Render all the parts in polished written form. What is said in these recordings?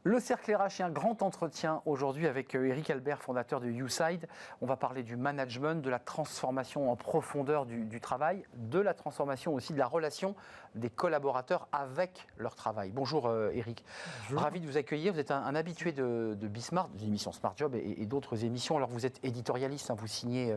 Le Cercle RH et un grand entretien aujourd'hui avec Eric Albert, fondateur de YouSide. On va parler du management, de la transformation en profondeur du travail, de la transformation aussi de la relation des collaborateurs avec leur travail. Bonjour Eric, Bonjour. Ravi de vous accueillir. Vous êtes un habitué de Bismart, de l'émission Smart Job et d'autres émissions. Alors vous êtes éditorialiste, vous signez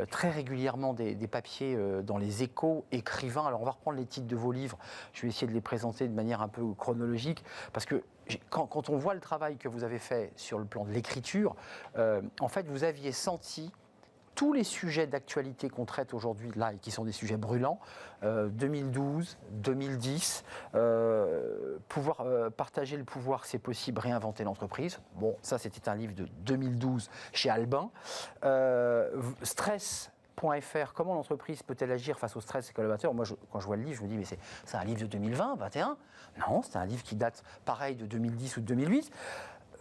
très régulièrement des papiers dans les Échos, écrivain. Alors on va reprendre les titres de vos livres. Je vais essayer de les présenter de manière un peu chronologique parce que quand on voit le travail que vous avez fait sur le plan de l'écriture, en fait, vous aviez senti tous les sujets d'actualité qu'on traite aujourd'hui là et qui sont des sujets brûlants, 2012, 2010, pouvoir partager le pouvoir, c'est possible, réinventer l'entreprise. Bon, ça c'était un livre de 2012 chez Albin. Stress.fr, comment l'entreprise peut-elle agir face au stress des collaborateurs? Moi, quand je vois le livre, je me dis, mais c'est un livre de 2020, 21? Non, c'est un livre qui date, pareil, de 2010 ou de 2008.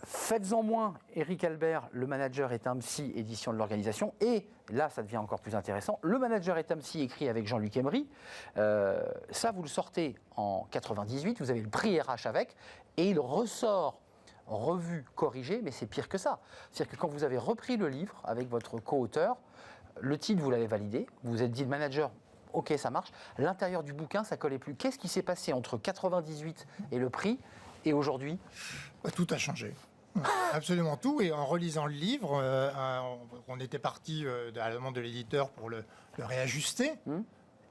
Faites-en moins, Eric Albert, le manager est un psy, édition de l'organisation. Et là, ça devient encore plus intéressant. Le manager est un psy, écrit avec Jean-Luc Emery. Ça, vous le sortez en 98, vous avez le prix RH avec, et il ressort revu, corrigé, mais c'est pire que ça. C'est-à-dire que quand vous avez repris le livre avec votre co-auteur, le titre, vous l'avez validé, vous vous êtes dit, le manager, ok, ça marche. L'intérieur du bouquin, ça collait plus. Qu'est-ce qui s'est passé entre 98 et le prix et aujourd'hui? Tout a changé. Absolument tout. Et en relisant le livre, on était parti à la demande de l'éditeur pour le réajuster.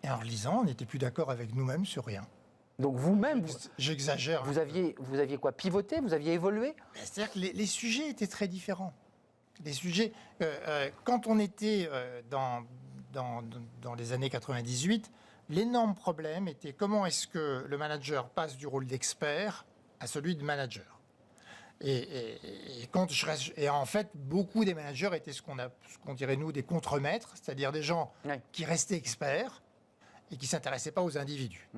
Et en relisant, on n'était plus d'accord avec nous-mêmes sur rien. Donc vous-même, j'exagère. Vous aviez quoi, pivoté? Vous aviez évolué? C'est-à-dire que les sujets étaient très différents. Les sujets, quand on était dans les années 98, l'énorme problème était comment est-ce que le manager passe du rôle d'expert à celui de manager. Et en fait, beaucoup des managers étaient ce qu'on dirait nous des contremaîtres, c'est-à-dire des gens qui restaient experts et qui ne s'intéressaient pas aux individus.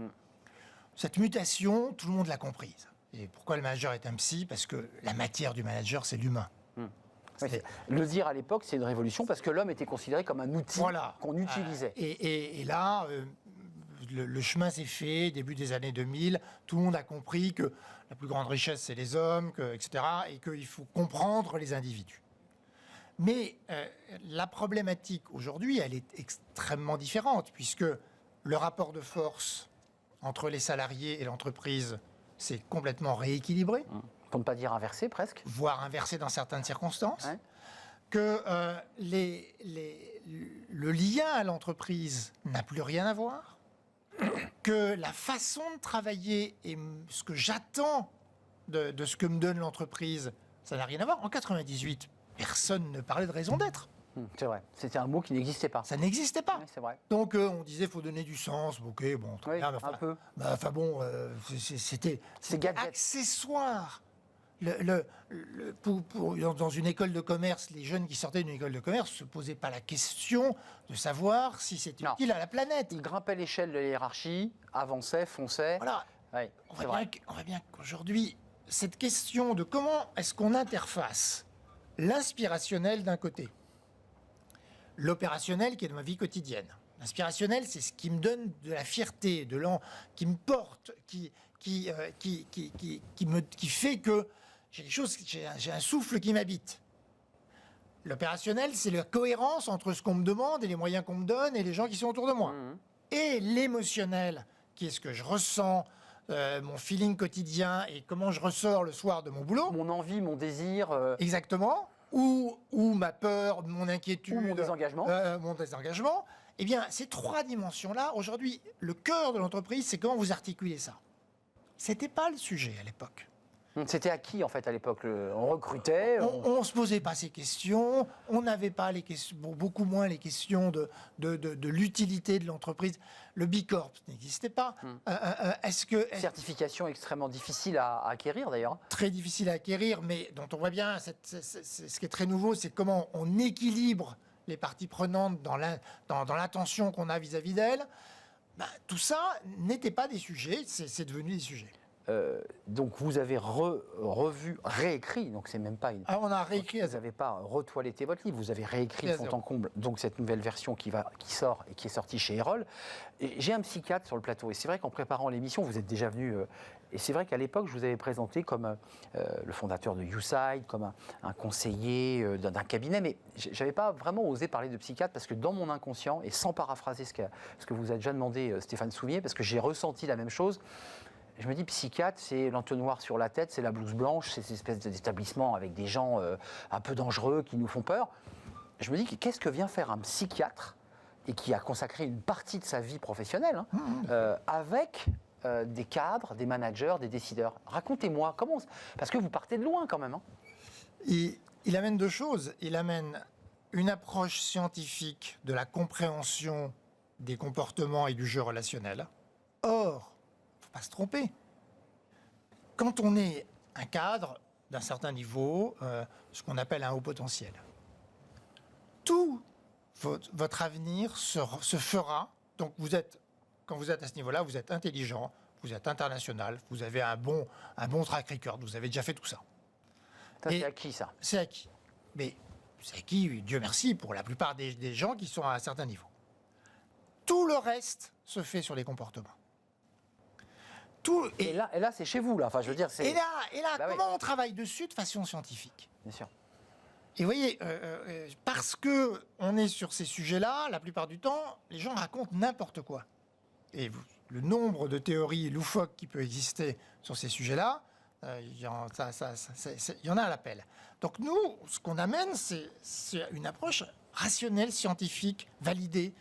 Cette mutation, tout le monde l'a comprise. Et pourquoi le manager est un psy? Parce que la matière du manager, c'est l'humain. Oui, le dire à l'époque, c'est une révolution parce que l'homme était considéré comme un outil qu'on utilisait. Et là, le chemin s'est fait, début des années 2000, tout le monde a compris que la plus grande richesse, c'est les hommes, etc., et qu'il faut comprendre les individus. Mais la problématique aujourd'hui, elle est extrêmement différente, puisque le rapport de force entre les salariés et l'entreprise s'est complètement rééquilibré. Pour ne pas dire inversé, presque. Voire inversé dans certaines circonstances. Ouais. Que le lien à l'entreprise n'a plus rien à voir. Que la façon de travailler et ce que j'attends de ce que me donne l'entreprise, ça n'a rien à voir. En 98, personne ne parlait de raison d'être. C'est vrai, c'était un mot qui n'existait pas. Ça n'existait pas. Oui, c'est vrai. Donc on disait qu'il faut donner du sens, ok, bon, très bien, un peu. Enfin bon, c'était accessoire. Dans une école de commerce, les jeunes qui sortaient d'une école de commerce ne se posaient pas la question de savoir si c'était utile à la planète. Ils grimpaient l'échelle de la hiérarchie, avançaient, fonçaient. Voilà. Ouais, on voit bien qu'aujourd'hui, cette question de comment est-ce qu'on interface l'inspirationnel d'un côté, l'opérationnel qui est de ma vie quotidienne. L'inspirationnel, c'est ce qui me donne de la fierté, qui me porte, qui fait que j'ai un souffle qui m'habite. L'opérationnel, c'est la cohérence entre ce qu'on me demande et les moyens qu'on me donne et les gens qui sont autour de moi. Et l'émotionnel, qui est ce que je ressens, mon feeling quotidien et comment je ressors le soir de mon boulot. Mon envie, mon désir. Exactement. Ou ma peur, mon inquiétude. Ou mon désengagement. Mon désengagement. Eh bien, ces trois dimensions-là, aujourd'hui, le cœur de l'entreprise, c'est comment vous articulez ça. C'était pas le sujet à l'époque. C'était à qui, en fait, à l'époque? On recrutait on se posait pas ces questions, on n'avait pas les questions, beaucoup moins les questions de l'utilité de l'entreprise. Le B Corp n'existait pas. Certification extrêmement difficile à acquérir, d'ailleurs. Très difficile à acquérir, mais dont on voit bien, ce qui est très nouveau, c'est comment on équilibre les parties prenantes dans l'attention qu'on a vis-à-vis d'elles. Tout ça n'était pas des sujets, c'est devenu des sujets. Donc vous avez revu, réécrit, donc c'est même pas une... Ah, on a réécrit à Vous n'avez pas retoiletté votre livre, vous avez réécrit À de fond zéro. en comble, donc cette nouvelle version qui sort et qui est sortie chez Erol. Et j'ai un psychiatre sur le plateau, et c'est vrai qu'en préparant l'émission, vous êtes déjà venu, et c'est vrai qu'à l'époque, je vous avais présenté comme le fondateur de YouSide, comme un conseiller d'un cabinet, mais j'avais pas vraiment osé parler de psychiatre, parce que dans mon inconscient, et sans paraphraser ce que vous a déjà demandé Stéphane Soumier, parce que j'ai ressenti la même chose, je me dis, psychiatre, c'est l'entonnoir sur la tête, c'est la blouse blanche, c'est cette espèce d'établissement avec des gens un peu dangereux qui nous font peur. Je me dis, qu'est-ce que vient faire un psychiatre, et qui a consacré une partie de sa vie professionnelle, avec des cadres, des managers, des décideurs? Racontez-moi, comment... Parce que vous partez de loin quand même. Hein. Il amène deux choses. Il amène une approche scientifique de la compréhension des comportements et du jeu relationnel. Or, pas se tromper. Quand on est un cadre d'un certain niveau, ce qu'on appelle un haut potentiel, tout votre avenir se fera. Donc quand vous êtes à ce niveau-là, vous êtes intelligent, vous êtes international, vous avez un bon track record, vous avez déjà fait tout ça. Ça, c'est acquis, ça. C'est acquis. Mais c'est acquis, Dieu merci, pour la plupart des gens qui sont à un certain niveau. Tout le reste se fait sur les comportements. Et là, c'est chez vous, là. Enfin, je veux dire, c'est... Et là, Bah oui. comment on travaille dessus de façon scientifique? Bien sûr. Et vous voyez, parce que on est sur ces sujets-là, la plupart du temps, les gens racontent n'importe quoi. Et le nombre de théories loufoques qui peut exister sur ces sujets-là, il y en a à l'appel. Donc nous, ce qu'on amène, c'est une approche rationnelle, scientifique, validée,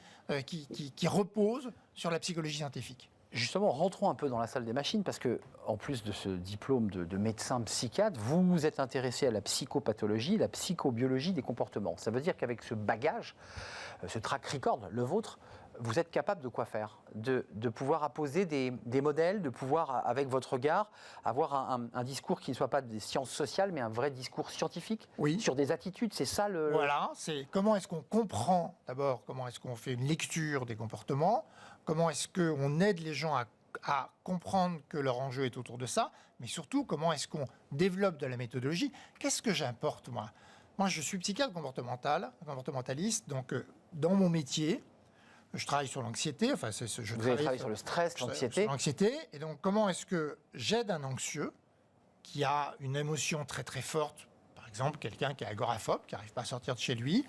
qui repose sur la psychologie scientifique. Justement, rentrons un peu dans la salle des machines, parce que, en plus de ce diplôme de médecin psychiatre, vous vous êtes intéressé à la psychopathologie, la psychobiologie des comportements. Ça veut dire qu'avec ce bagage, ce track record, le vôtre, vous êtes capable de quoi faire? De pouvoir apposer des modèles, de pouvoir, avec votre regard, avoir un discours qui ne soit pas des sciences sociales, mais un vrai discours scientifique, Oui. sur des attitudes. C'est ça le... Voilà, c'est comment est-ce qu'on comprend, d'abord, comment est-ce qu'on fait une lecture des comportements, comment est-ce qu'on aide les gens à comprendre que leur enjeu est autour de ça, mais surtout, comment est-ce qu'on développe de la méthodologie. Qu'est-ce que j'importe, moi? Moi, je suis psychiatre comportementaliste, donc dans mon métier, je travaille sur l'anxiété. Enfin, Vous avez travaillé sur le stress, l'anxiété. Sur l'anxiété. Et donc, comment est-ce que j'aide un anxieux qui a une émotion très très forte, par exemple quelqu'un qui est agoraphobe, qui n'arrive pas à sortir de chez lui,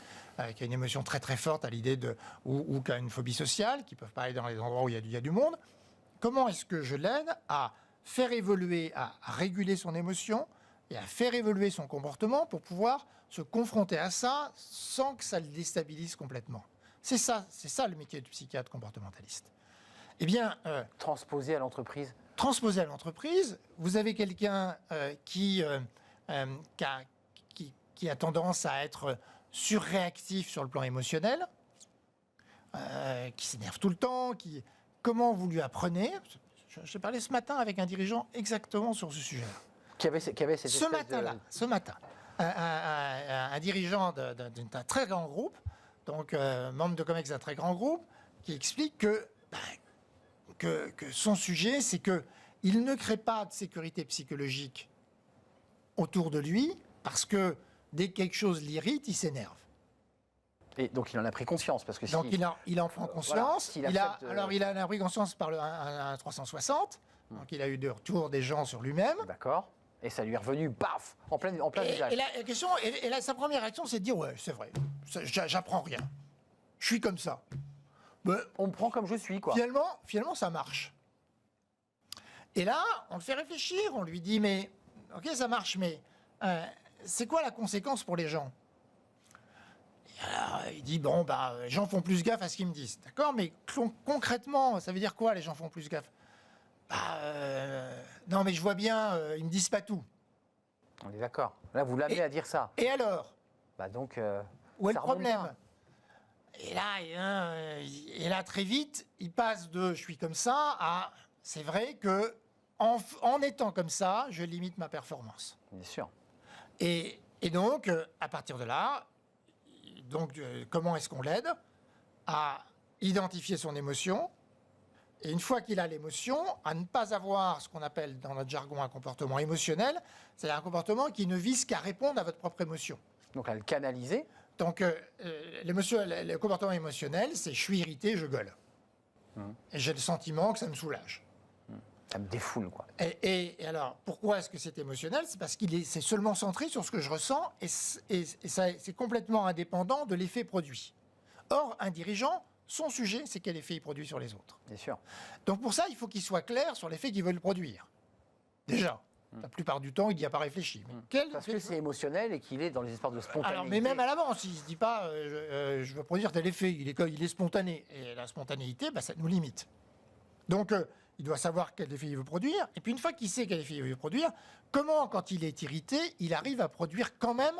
qui a une émotion très très forte à l'idée ou qui a une phobie sociale, qui ne peuvent pas aller dans les endroits où il y a du monde. Comment est-ce que je l'aide à faire évoluer, à réguler son émotion et à faire évoluer son comportement pour pouvoir se confronter à ça sans que ça le déstabilise complètement? C'est ça le métier de psychiatre comportementaliste. Eh bien, Transposé à l'entreprise. transposé à l'entreprise, vous avez quelqu'un qui a tendance à être surréactif sur le plan émotionnel, qui s'énerve tout le temps, comment vous lui apprenez? J'ai parlé ce matin avec un dirigeant exactement sur ce sujet-là. Qui avait cette Ce matin, un dirigeant d'un très grand groupe, donc membre de COMEX d'un très grand groupe, qui explique que son sujet, c'est qu'il ne crée pas de sécurité psychologique autour de lui, parce que dès que quelque chose l'irrite, il s'énerve. Et donc il en a pris conscience, parce que Donc il en prend conscience. Voilà, il en a pris conscience par un 360. Donc il a eu des retours des gens sur lui-même. D'accord. Et ça lui est revenu, paf, en plein visage. Et la question, sa première réaction, c'est de dire ouais, c'est vrai, j'apprends rien. Je suis comme ça. Mais on me prend comme je suis, quoi. Finalement, ça marche. Et là, on le fait réfléchir. On lui dit mais ok, ça marche, mais c'est quoi la conséquence pour les gens? Alors, il dit bon les gens font plus gaffe à ce qu'ils me disent, d'accord, mais concrètement ça veut dire quoi, les gens font plus gaffe? Non mais je vois bien, ils me disent pas tout. On est d'accord. Là vous l'amenez à dire ça. Et alors? Donc où est le ça remonte problème? pas. Et là très vite il passe de je suis comme ça à c'est vrai que en étant comme ça je limite ma performance. Bien sûr. Et donc à partir de là, comment est-ce qu'on l'aide à identifier son émotion Et une fois qu'il a l'émotion, à ne pas avoir ce qu'on appelle dans notre jargon un comportement émotionnel, c'est-à-dire un comportement qui ne vise qu'à répondre à votre propre émotion. Donc à le canaliser. Donc le comportement émotionnel, c'est je suis irrité, je gueule. Et j'ai le sentiment que ça me soulage. Ça me défoule, quoi. Et alors, pourquoi est-ce que c'est émotionnel? C'est parce c'est seulement centré sur ce que je ressens et c'est complètement indépendant de l'effet produit. Or, un dirigeant, son sujet, c'est quel effet il produit sur les autres. Bien sûr. Donc pour ça, il faut qu'il soit clair sur l'effet qu'il veut le produire. Déjà. La plupart du temps, il n'y a pas réfléchi. Mais Parce que c'est émotionnel et qu'il est dans les espoirs de spontanéité. Alors, mais même à l'avance, il ne se dit pas je veux produire tel effet, il est spontané. Et la spontanéité, ça nous limite. Donc, il doit savoir quel effet il veut produire. Et puis, une fois qu'il sait quel effet il veut produire, comment, quand il est irrité, il arrive à produire quand même,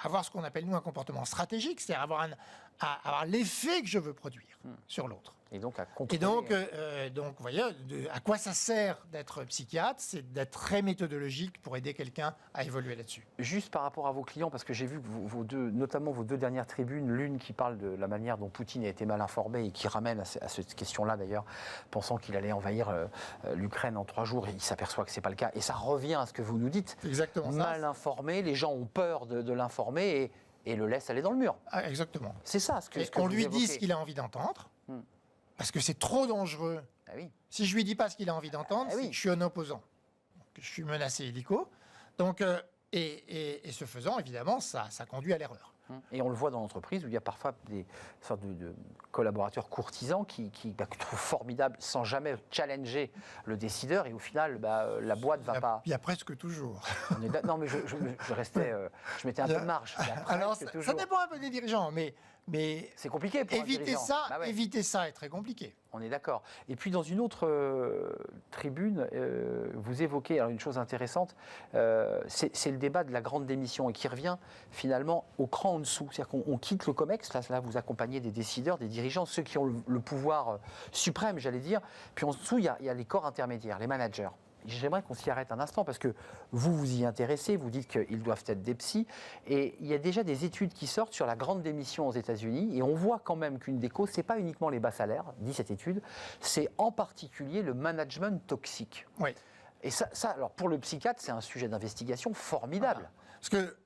avoir ce qu'on appelle, nous, un comportement stratégique, c'est-à-dire avoir l'effet que je veux produire sur l'autre. Et donc à contrôler. Et donc, vous voyez, à quoi ça sert d'être psychiatre? C'est d'être très méthodologique pour aider quelqu'un à évoluer là-dessus. Juste par rapport à vos clients, parce que j'ai vu que notamment vos deux dernières tribunes, l'une qui parle de la manière dont Poutine a été mal informé et qui ramène à cette question-là d'ailleurs, pensant qu'il allait envahir l'Ukraine en 3 jours, et il s'aperçoit que ce n'est pas le cas. Et ça revient à ce que vous nous dites. Exactement. Mal informé, les gens ont peur de l'informer et le laissent aller dans le mur. Ah, exactement. C'est ça ce que On vous lui évoquez. dit ce qu'il a envie d'entendre, parce que c'est trop dangereux. Ah oui. Si je lui dis pas ce qu'il a envie d'entendre, c'est que je suis un opposant. Donc, je suis menacé illico. Donc, et ce faisant, évidemment, ça conduit à l'erreur. Et on le voit dans l'entreprise où il y a parfois des sortes de collaborateurs courtisans qui trouvent formidable sans jamais challenger le décideur et au final la boîte va pas. Il y a presque toujours. Non mais je restais, je mettais un peu de marge. Alors ça dépend un peu des dirigeants, mais c'est compliqué pour un dirigeant. Éviter ça est très compliqué. On est d'accord. Et puis dans une autre tribune, vous évoquez alors une chose intéressante, c'est le débat de la grande démission et qui revient finalement au cran en dessous. C'est-à-dire qu'on quitte le COMEX, là vous accompagnez des décideurs, des dirigeants, ceux qui ont le pouvoir suprême, j'allais dire. Puis en dessous, il y a les corps intermédiaires, les managers. J'aimerais qu'on s'y arrête un instant parce que vous y intéressez, vous dites qu'ils doivent être des psys et il y a déjà des études qui sortent sur la grande démission aux États-Unis et on voit quand même qu'une des causes, c'est pas uniquement les bas salaires, dit cette étude, c'est en particulier le management toxique. Oui. Et ça alors pour le psychiatre, c'est un sujet d'investigation formidable. Voilà. Parce que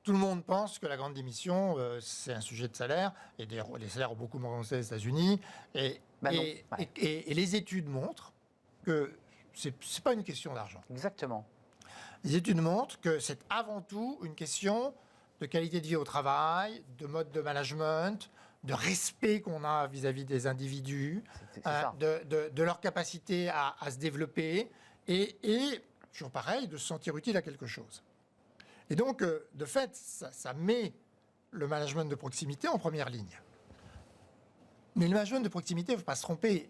tout le monde pense que la grande démission, c'est un sujet de salaire, et les salaires ont beaucoup augmenté aux États-Unis, et les études montrent que c'est pas une question d'argent. Exactement. Les études montrent que c'est avant tout une question de qualité de vie au travail, de mode de management, de respect qu'on a vis-à-vis des individus, de leur capacité à se développer et, toujours pareil, de se sentir utile à quelque chose. Et donc, de fait, ça met le management de proximité en première ligne. Mais le management de proximité, il ne faut pas se tromper,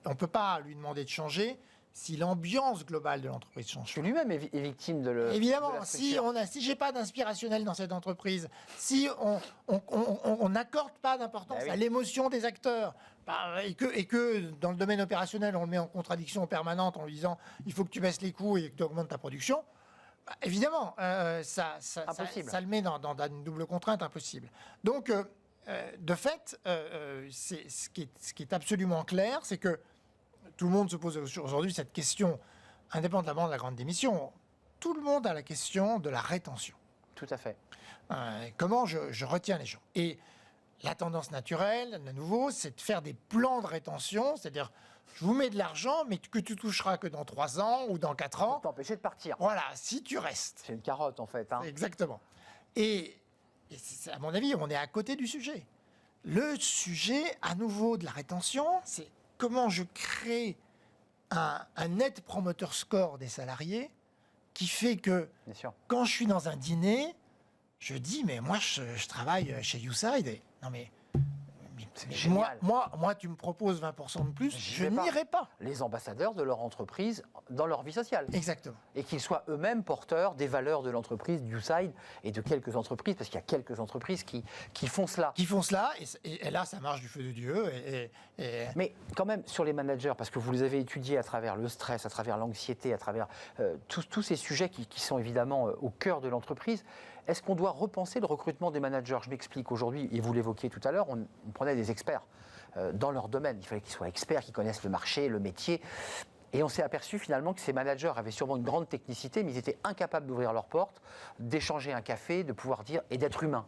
on ne peut pas lui demander de changer si l'ambiance globale de l'entreprise change. Que lui-même est victime de Évidemment, si j'ai pas d'inspirationnel dans cette entreprise, si on n'accorde pas d'importance à l'émotion des acteurs, et que dans le domaine opérationnel, on le met en contradiction permanente en lui disant il faut que tu baisses les coûts et que tu augmentes ta production, évidemment, ça le met dans une double contrainte impossible. Donc, de fait, ce qui est absolument clair, c'est que tout le monde se pose aujourd'hui cette question, indépendamment de la grande démission. Tout le monde a la question de la rétention. Tout à fait. Comment je retiens les gens. Et la tendance naturelle, de nouveau, c'est de faire des plans de rétention, c'est-à-dire je vous mets de l'argent, mais que tu toucheras que dans 3 ans ou dans 4 ans. Pour t'empêcher de partir. Voilà, si tu restes. C'est une carotte en fait. Exactement. Et à mon avis, on est à côté du sujet. Le sujet, à nouveau, de la rétention, c'est comment je crée un net promoter score des salariés qui fait que quand je suis dans un dîner, je dis mais moi je travaille chez YouSide et non mais moi tu me proposes 20% de plus, je n'irai pas. Les ambassadeurs de leur entreprise dans leur vie sociale. Exactement. Et qu'ils soient eux-mêmes porteurs des valeurs de l'entreprise, du YouSide et de quelques entreprises, parce qu'il y a quelques entreprises qui font cela. Qui font cela, et là ça marche du feu de Dieu. Mais quand même sur les managers, parce que vous les avez étudiés à travers le stress, à travers l'anxiété, à travers tous ces sujets qui sont évidemment au cœur de l'entreprise, Est-ce qu'on doit repenser le recrutement des managers? Je m'explique. Aujourd'hui, et vous l'évoquiez tout à l'heure, on prenait des experts dans leur domaine. Il fallait qu'ils soient experts, qu'ils connaissent le marché, le métier. Et on s'est aperçu finalement que ces managers avaient sûrement une grande technicité, mais ils étaient incapables d'ouvrir leurs portes, d'échanger un café, de pouvoir dire et d'être humain.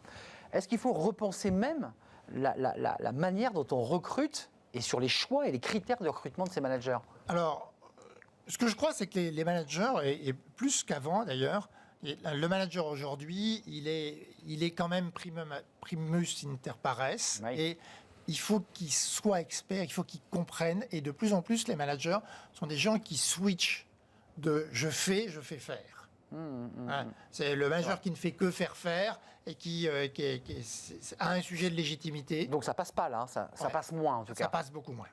Est-ce qu'il faut repenser même la manière dont on recrute et sur les choix et les critères de recrutement de ces managers? Alors, ce que je crois, c'est que les managers, et plus qu'avant d'ailleurs, le manager aujourd'hui, il est quand même primus inter pares, Oui. et il faut qu'il soit expert, il faut qu'il comprenne, et de plus en plus, les managers sont des gens qui switchent de je fais faire. Hein, c'est le manager qui ne fait que faire et qui a un sujet de légitimité. Donc ça passe pas là, ça passe moins en tout cas. Ça passe beaucoup moins.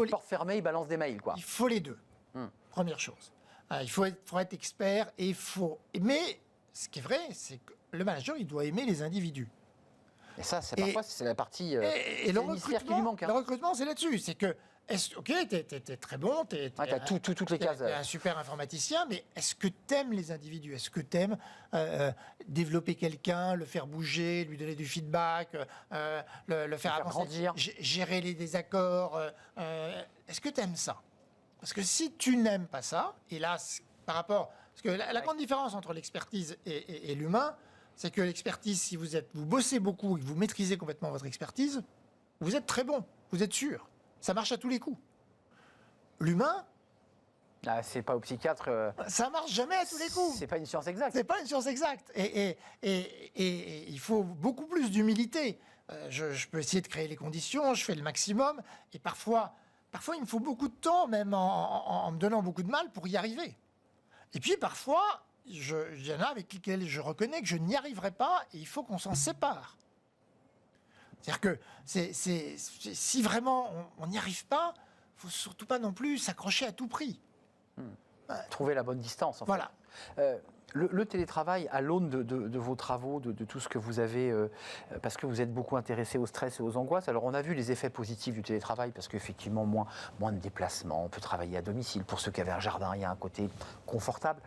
Porte fermée, il balance des mails quoi. Il faut les deux. Première chose. Il faut être expert mais ce qui est vrai, c'est que le manager, il doit aimer les individus. Et ça, parfois, c'est la partie et le mystère qui lui manque. Le recrutement, c'est là-dessus. C'est que, ok, t'es très bon, t'as toutes les cases. T'es un super informaticien, mais est-ce que t'aimes les individus? Est-ce que t'aimes développer quelqu'un, le faire bouger, lui donner du feedback, le faire avancer, grandir, gérer les désaccords? Est-ce que t'aimes ça? Parce que si tu n'aimes pas ça, et là, par rapport... Parce que la grande différence entre l'expertise et l'humain, c'est que l'expertise, si vous bossez beaucoup et que vous maîtrisez complètement votre expertise, vous êtes très bon, vous êtes sûr. Ça marche à tous les coups. L'humain... c'est pas au psychiatre... ça marche jamais à tous les coups. C'est pas une science exacte. C'est pas une science exacte. Et il faut beaucoup plus d'humilité. Je peux essayer de créer les conditions, je fais le maximum, et parfois il me faut beaucoup de temps, même en me donnant beaucoup de mal pour y arriver. Et puis parfois, il y en a avec lesquels je reconnais que je n'y arriverai pas, et il faut qu'on s'en sépare. C'est-à-dire que si vraiment on n'y arrive pas, il ne faut surtout pas non plus s'accrocher à tout prix. Trouver la bonne distance, en fait. Voilà. Le télétravail, à l'aune de vos travaux, de tout ce que vous avez, parce que vous êtes beaucoup intéressé au stress et aux angoisses, alors on a vu les effets positifs du télétravail, parce qu'effectivement, moins de déplacements, on peut travailler à domicile. Pour ceux qui avaient un jardin, il y a un côté confortable.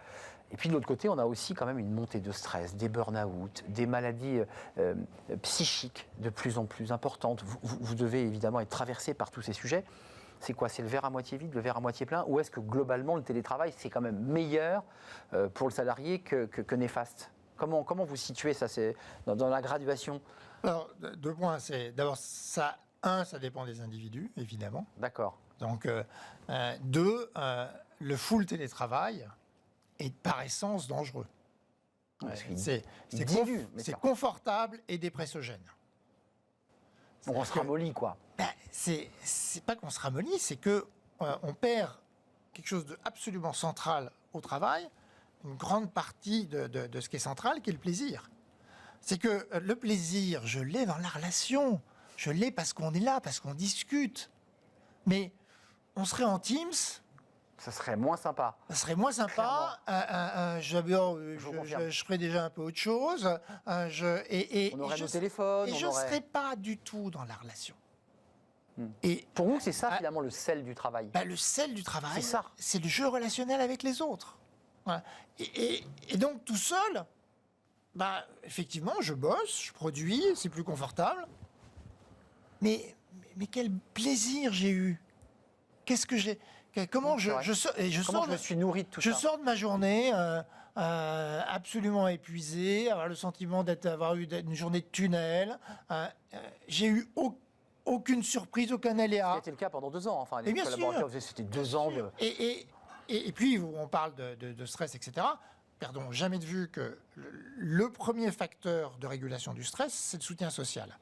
Et puis de l'autre côté, on a aussi quand même une montée de stress, des burn-out, des maladies psychiques de plus en plus importantes. Vous devez évidemment être traversé par tous ces sujets. C'est quoi? C'est le verre à moitié vide, le verre à moitié plein? Ou est-ce que globalement, le télétravail, c'est quand même meilleur pour le salarié que néfaste? Comment vous situez ça, dans la graduation? Alors, 2 points. D'abord, ça dépend des individus, évidemment. D'accord. Donc, 2, le full télétravail est par essence dangereux. C'est confortable et dépressogène. On se ramollit, quoi. C'est pas qu'on se ramollit, c'est que on perd quelque chose d'absolument central au travail, une grande partie de ce qui est central, qui est le plaisir. C'est que le plaisir, je l'ai dans la relation, je l'ai parce qu'on est là, parce qu'on discute. Mais on serait en Teams... Ça serait moins sympa. Ça serait moins sympa. Je ferais déjà un peu autre chose. On aurait nos téléphones. Et je ne serais pas du tout dans la relation. Et pour vous, c'est ça finalement le sel du travail? Le sel du travail, c'est ça. C'est le jeu relationnel avec les autres. Voilà. Et donc tout seul, effectivement, je bosse, je produis, c'est plus confortable. Mais quel plaisir j'ai eu. Qu'est-ce que j'ai... Comment je me suis nourri de tout ça. Je sors de ma journée absolument épuisé, avoir le sentiment d'avoir eu une journée de tunnel. J'ai eu aucune surprise, aucun aléa. C'était le cas pendant 2 ans. Enfin, les collaborateurs, c'était 2 ans de... Et puis, on parle de stress, etc. Perdons jamais de vue que le premier facteur de régulation du stress, c'est le soutien social.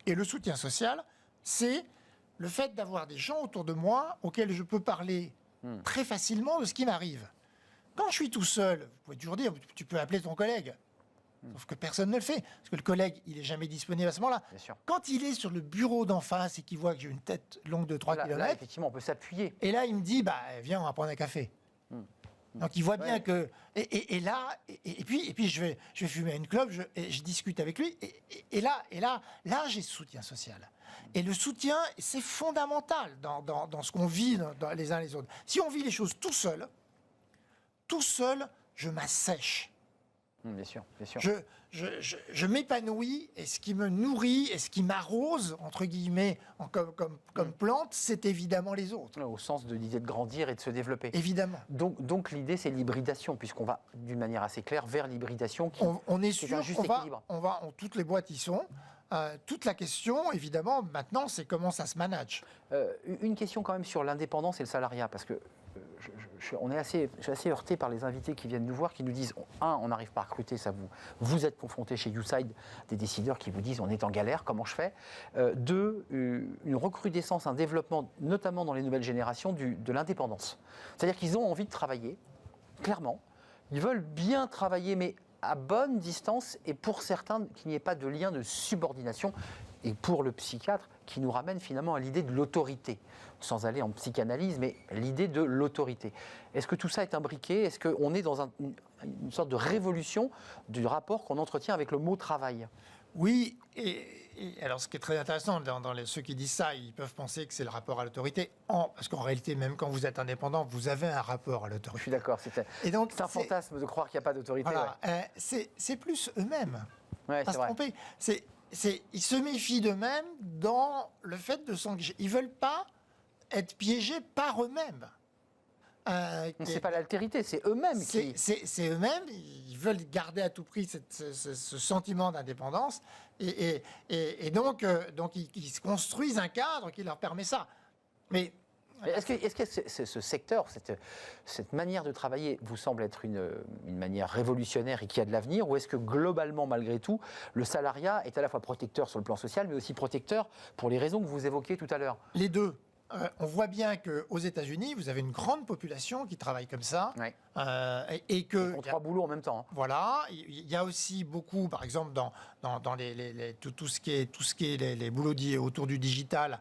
Et le soutien social, c'est le fait d'avoir des gens autour de moi auxquels je peux parler très facilement de ce qui m'arrive. Quand je suis tout seul, vous pouvez toujours dire, tu peux appeler ton collègue. Sauf que personne ne le fait. Parce que le collègue, il n'est jamais disponible à ce moment-là. Quand il est sur le bureau d'en face et qu'il voit que j'ai une tête longue de 3 km... Là, effectivement, on peut s'appuyer. Et là, il me dit, viens, on va prendre un café. Donc il voit bien que... Et puis je vais fumer une clope, je discute avec lui. Et là, j'ai ce soutien social. Et le soutien, c'est fondamental dans ce qu'on vit dans les uns les autres. Si on vit les choses tout seul, je m'assèche. Bien sûr, bien sûr. Je m'épanouis et ce qui me nourrit et ce qui m'arrose, entre guillemets, comme plante, c'est évidemment les autres. Au sens de l'idée de grandir et de se développer. Évidemment. Donc l'idée, c'est l'hybridation, puisqu'on va d'une manière assez claire vers l'hybridation qui on est qui est sûr un juste qu'on va, équilibre. toutes les boîtes y sont. Toute la question, évidemment, maintenant, c'est comment ça se manage. Une question quand même sur l'indépendance et le salariat, parce que je suis assez heurté par les invités qui viennent nous voir, qui nous disent, on n'arrive pas à recruter, ça vous êtes confronté chez YouSide, des décideurs qui vous disent, on est en galère, comment je fais Deux, une recrudescence, un développement, notamment dans les nouvelles générations, de l'indépendance. C'est-à-dire qu'ils ont envie de travailler, clairement, ils veulent bien travailler, mais à bonne distance, et pour certains, qu'il n'y ait pas de lien de subordination, et pour le psychiatre, qui nous ramène finalement à l'idée de l'autorité, sans aller en psychanalyse, mais l'idée de l'autorité. Est-ce que tout ça est imbriqué? Est-ce qu'on est dans une sorte de révolution du rapport qu'on entretient avec le mot travail? Oui, et alors ce qui est très intéressant, ceux qui disent ça, ils peuvent penser que c'est le rapport à l'autorité, parce qu'en réalité, même quand vous êtes indépendant, vous avez un rapport à Je l'autorité. suis d'accord, c'est un fantasme de croire qu'il n'y a pas d'autorité. Voilà, c'est plus eux-mêmes. Ouais, Pas c'est se vrai. tromper. Ils se méfient d'eux-mêmes dans le fait de s'engager. Ils ne veulent pas être piégés par eux-mêmes. C'est pas l'altérité, c'est eux-mêmes qui... C'est eux-mêmes, ils veulent garder à tout prix ce sentiment d'indépendance et donc ils se construisent un cadre qui leur permet ça. Mais Est-ce que ce secteur, cette manière de travailler vous semble être une manière révolutionnaire et qui a de l'avenir, ou est-ce que globalement, malgré tout, le salariat est à la fois protecteur sur le plan social, mais aussi protecteur pour les raisons que vous évoquiez tout à l'heure? les deux. On voit bien qu'aux États-Unis, vous avez une grande population qui travaille comme ça. Ouais. Et que. Pour 3 boulots en même temps. Hein. Voilà. Il y a aussi beaucoup, par exemple, dans tout ce qui est les boulots autour du digital,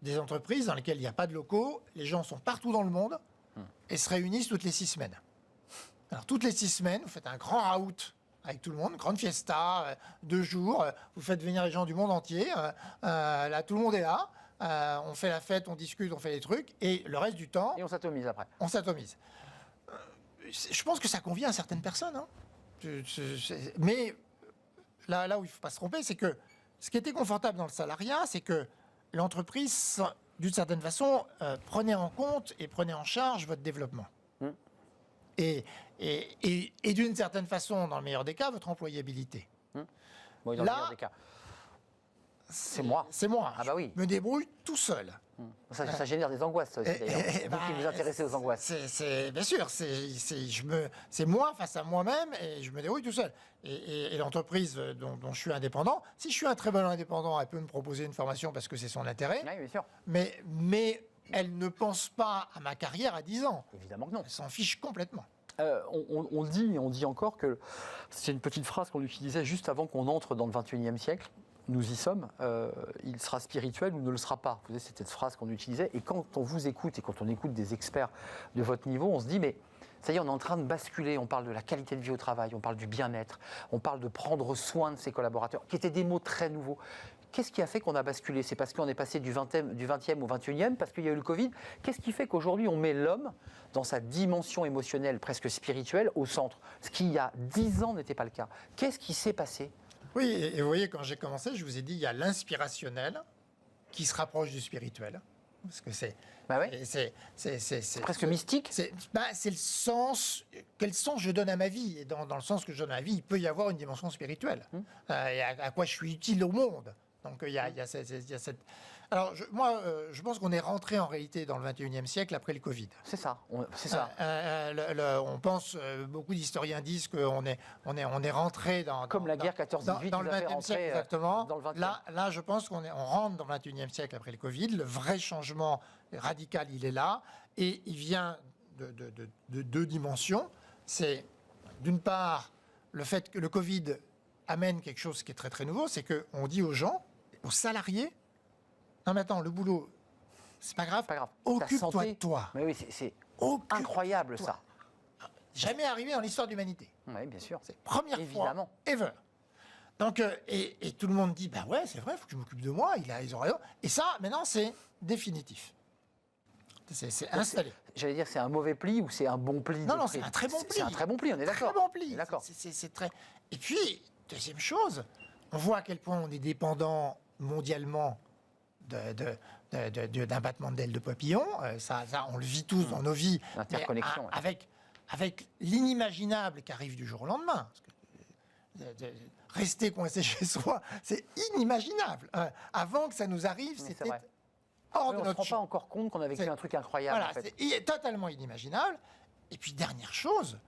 des entreprises dans lesquelles il n'y a pas de locaux. Les gens sont partout dans le monde et se réunissent toutes les 6 semaines. Alors, toutes les 6 semaines, vous faites un grand out avec tout le monde, grande fiesta, 2 jours. Vous faites venir les gens du monde entier. Là, tout le monde est là. On fait la fête, on discute, on fait des trucs, et le reste du temps, Et on s'atomise après. on s'atomise. Je pense que ça convient à certaines personnes. Hein. Mais là où il ne faut pas se tromper, c'est que ce qui était confortable dans le salariat, c'est que l'entreprise, d'une certaine façon, prenait en compte et prenait en charge votre développement. Et d'une certaine façon, dans le meilleur des cas, votre employabilité. Bon, dans le Là, meilleur des cas. C'est moi. C'est moi. Ah bah oui. Je me débrouille tout seul. Ça génère des angoisses, ça aussi, d'ailleurs. Vous qui vous intéressez aux angoisses. Bien sûr, c'est moi face à moi-même et je me débrouille tout seul. Et l'entreprise dont je suis indépendant, si je suis un très bon indépendant, elle peut me proposer une formation parce que c'est son intérêt, Oui, bien sûr. mais elle ne pense pas à ma carrière à 10 ans. Évidemment que non. Elle s'en fiche complètement. On dit encore que c'est une petite phrase qu'on utilisait juste avant qu'on entre dans le 21e siècle. Nous y sommes. Il sera spirituel ou ne le sera pas. Vous savez, c'était cette phrase qu'on utilisait. Et quand on vous écoute et quand on écoute des experts de votre niveau, on se dit, mais ça y est, on est en train de basculer. On parle de la qualité de vie au travail, on parle du bien-être, on parle de prendre soin de ses collaborateurs, qui étaient des mots très nouveaux. Qu'est-ce qui a fait qu'on a basculé? C'est parce qu'on est passé du 20e au 21e, parce qu'il y a eu le Covid. Qu'est-ce qui fait qu'aujourd'hui, on met l'homme dans sa dimension émotionnelle, presque spirituelle, au centre? Ce qui, il y a 10 ans, n'était pas le cas. Qu'est-ce qui s'est passé? Oui, et vous voyez, quand j'ai commencé, je vous ai dit, il y a l'inspirationnel qui se rapproche du spirituel. Parce que c'est... Bah ouais. C'est Presque mystique. C'est le sens... Quel sens je donne à ma vie? Et dans le sens que je donne à ma vie, il peut y avoir une dimension spirituelle. Et à quoi je suis utile au monde. Donc il y a cette... Alors je pense qu'on est rentré en réalité dans le 21e siècle après le Covid. C'est ça. C'est ça. On pense, beaucoup d'historiens disent qu'on est rentré dans... Comme la guerre 14-18 dans le nous a fait 20e siècle, rentrer, exactement. dans le 20e. Là, je pense qu'on rentre dans le 21e siècle après le Covid. Le vrai changement radical, il est là. Et il vient de 2 dimensions. C'est, d'une part, le fait que le Covid amène quelque chose qui est très très nouveau, c'est qu'on dit aux gens, aux salariés, non mais attends, le boulot, c'est pas grave, Pas grave. occupe-toi de toi. Mais oui, c'est Occupe-toi. incroyable ça. Jamais arrivé dans l'histoire de l'humanité. Oui, bien sûr. C'est la première Évidemment. fois ever. Donc, et tout le monde dit, bah ouais, c'est vrai, il faut que je m'occupe de moi, ils ont raison. Et ça, maintenant, c'est définitif. C'est installé. j'allais dire, c'est un mauvais pli ou c'est un bon pli? Non, c'est un très bon pli. C'est un très bon pli, on est d'accord. Très bon pli. D'accord. C'est très... Et puis, deuxième chose, on voit à quel point on est dépendant mondialement d'un battement d'ailes de papillon. Ça, on le vit tous dans nos vies. L'interconnexion. Avec l'inimaginable qui arrive du jour au lendemain. Parce que, rester coincé chez soi, c'est inimaginable. Avant que ça nous arrive, c'était hors de notre champ. On ne se rend pas encore compte qu'on a vécu un truc incroyable. Voilà, en fait. c'est totalement inimaginable. Et puis, dernière chose,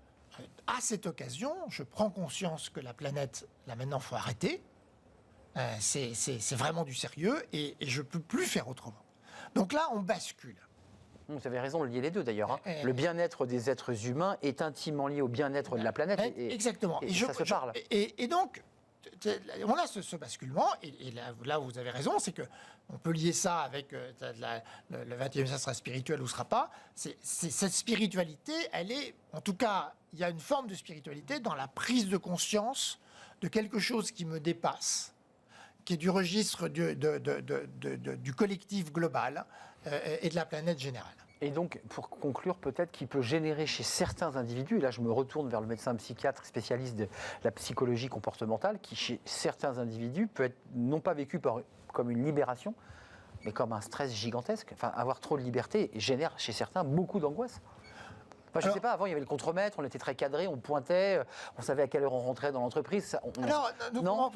à cette occasion, je prends conscience que la planète, là maintenant, il faut arrêter. C'est vraiment du sérieux et je ne peux plus faire autrement. Donc là, on bascule. Vous avez raison de lier les deux d'ailleurs. Hein. Le bien-être des êtres humains est intimement lié au bien-être de la planète. Exactement. Et ça se parle. Et donc, on a ce basculement, et là vous avez raison, c'est qu'on peut lier ça avec le 21e siècle sera spirituel ou sera pas. Cette spiritualité, elle est, en tout cas, il y a une forme de spiritualité dans la prise de conscience de quelque chose qui me dépasse, qui est du registre du collectif global et de la planète générale. Et donc, pour conclure, peut-être qu'il peut générer chez certains individus, et là je me retourne vers le médecin psychiatre spécialiste de la psychologie comportementale, qui chez certains individus peut être non pas vécu comme une libération, mais comme un stress gigantesque. Enfin, avoir trop de liberté génère chez certains beaucoup d'angoisse. Enfin, je ne sais pas, avant il y avait le contremaître, on était très cadré, on pointait, on savait à quelle heure on rentrait dans l'entreprise. Non,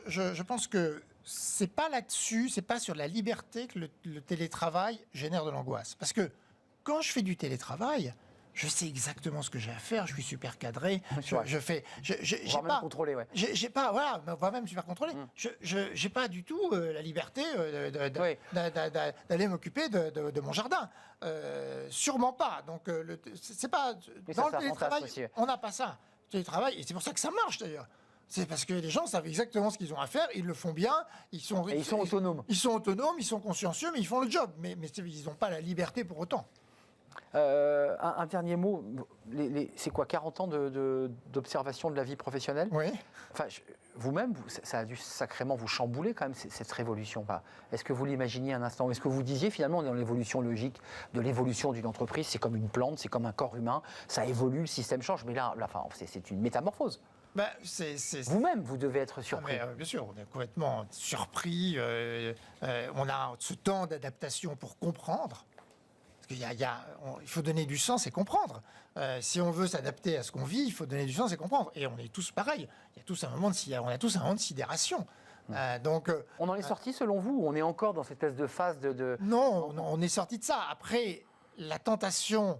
je pense que c'est pas là-dessus, c'est pas sur la liberté que le télétravail génère de l'angoisse. Parce que quand je fais du télétravail, je sais exactement ce que j'ai à faire, je suis super cadré, je fais... Voire même contrôlé, ouais. J'ai pas, voilà, voire même super contrôlé. J'ai pas du tout la liberté d'aller m'occuper de mon jardin. Sûrement pas. Donc, c'est pas... Dans le télétravail, on n'a pas ça. Le télétravail, et c'est pour ça que ça marche d'ailleurs. C'est parce que les gens savent exactement ce qu'ils ont à faire, ils le font bien, ils sont autonomes. Ils sont autonomes, ils sont consciencieux, mais ils font le job. Mais ils n'ont pas la liberté pour autant. Un dernier mot, c'est quoi, 40 ans d'observation de la vie professionnelle? Oui. Enfin, vous-même, ça a dû sacrément vous chambouler quand même, cette révolution. Enfin, est-ce que vous l'imaginiez un instant? Est-ce que vous disiez finalement, on est dans l'évolution logique de l'évolution d'une entreprise, c'est comme une plante, c'est comme un corps humain, ça évolue, le système change, mais là enfin, c'est une métamorphose. Vous-même, vous devez être surpris. Bien sûr, on est complètement surpris. On a ce temps d'adaptation pour comprendre. Parce qu'il il faut donner du sens et comprendre. Si on veut s'adapter à ce qu'on vit, il faut donner du sens et comprendre. Et on est tous pareils. On a tous un moment de sidération. On en est sorti selon vous ou on est encore dans cette espèce de phase Non, on est sorti de ça. Après, la tentation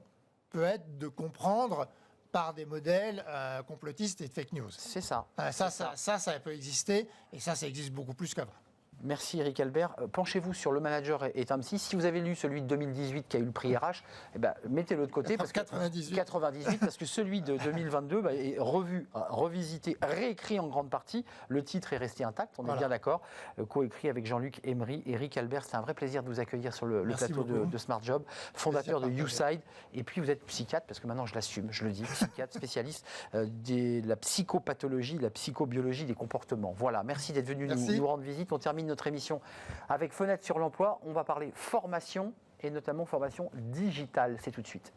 peut être de comprendre par des modèles complotistes et de fake news. C'est ça. Ça peut exister, et ça existe beaucoup plus qu'avant. Merci Eric Albert. Penchez-vous sur Le Manager est un psy. Si vous avez lu celui de 2018 qui a eu le prix RH, mettez-le de côté. 98, parce que celui de 2022 est revu, revisité, réécrit en grande partie. Le titre est resté intact, on est bien d'accord. Coécrit avec Jean-Luc Emery. Eric Albert, c'est un vrai plaisir de vous accueillir sur le plateau de Smart Job, fondateur de YouSide. Et puis vous êtes psychiatre, parce que maintenant je l'assume, je le dis, psychiatre, spécialiste de la psychopathologie, la psychobiologie des comportements. Voilà, merci d'être venu nous rendre visite. On termine notre émission avec Fenêtre sur l'emploi. On va parler formation et notamment formation digitale. C'est tout de suite.